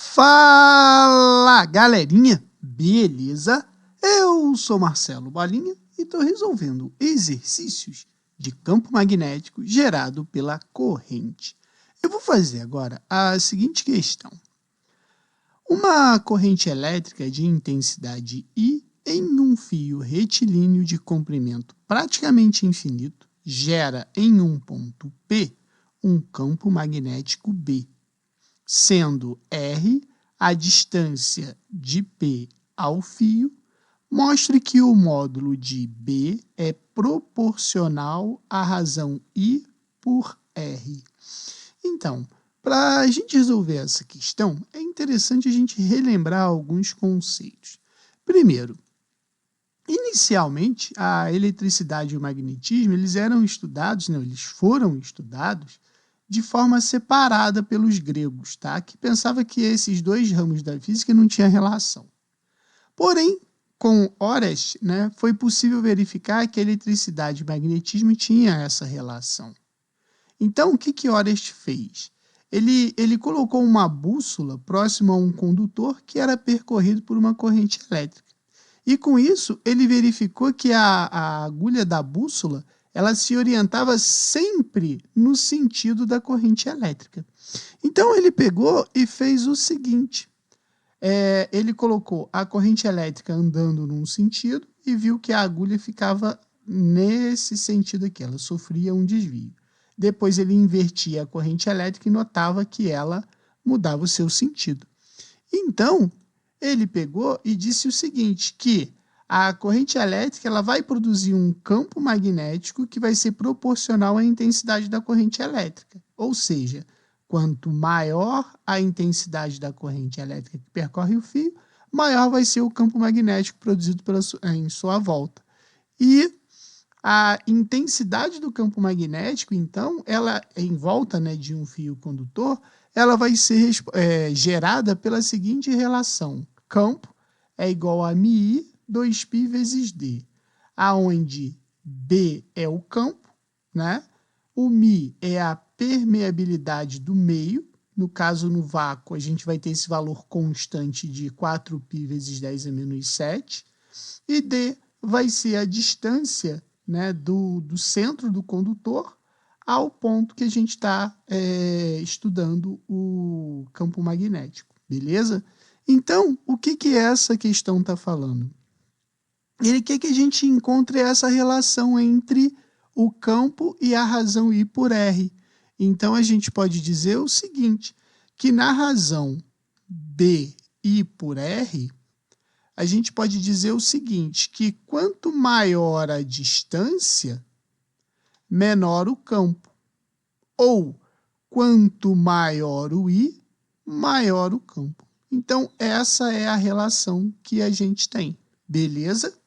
Fala, galerinha! Beleza? Eu sou Marcelo Bolinha e estou resolvendo exercícios de campo magnético gerado pela corrente. Eu vou fazer agora a seguinte questão. Uma corrente elétrica de intensidade I em um fio retilíneo de comprimento praticamente infinito gera em um ponto P um campo magnético B, sendo R a distância de P ao fio. Mostre que o módulo de B é proporcional à razão I por R. Então, para a gente resolver essa questão, é interessante a gente relembrar alguns conceitos. Primeiro, inicialmente, a eletricidade e o magnetismo eles foram estudados de forma separada pelos gregos, tá? Que pensava que esses dois ramos da física não tinham relação. Porém, com Orestes, foi possível verificar que a eletricidade e o magnetismo tinham essa relação. Então, o que Orestes fez? Ele colocou uma bússola próxima a um condutor que era percorrido por uma corrente elétrica. E com isso, ele verificou que a agulha da bússola ela se orientava sempre no sentido da corrente elétrica. Então, ele pegou e fez o seguinte. Ele colocou a corrente elétrica andando num sentido e viu que a agulha ficava nesse sentido aqui, ela sofria um desvio. Depois ele invertia a corrente elétrica e notava que ela mudava o seu sentido. Então, ele pegou e disse o seguinte, que a corrente elétrica ela vai produzir um campo magnético que vai ser proporcional à intensidade da corrente elétrica. Ou seja, quanto maior a intensidade da corrente elétrica que percorre o fio, maior vai ser o campo magnético produzido em sua volta. E a intensidade do campo magnético, então, ela em volta de um fio condutor, ela vai ser gerada pela seguinte relação. Campo é igual a μI 2π vezes D, aonde B é o campo, o μ é a permeabilidade do meio. No caso, no vácuo, a gente vai ter esse valor constante de 4π vezes 10 a menos 7. E D vai ser a distância do centro do condutor ao ponto que a gente está estudando o campo magnético, beleza? Então, o que essa questão está falando? Ele quer que a gente encontre essa relação entre o campo e a razão I por R. Então, a gente pode dizer o seguinte, que na razão BI por R, a gente pode dizer o seguinte, que quanto maior a distância, menor o campo. Ou, quanto maior o I, maior o campo. Então, essa é a relação que a gente tem, beleza?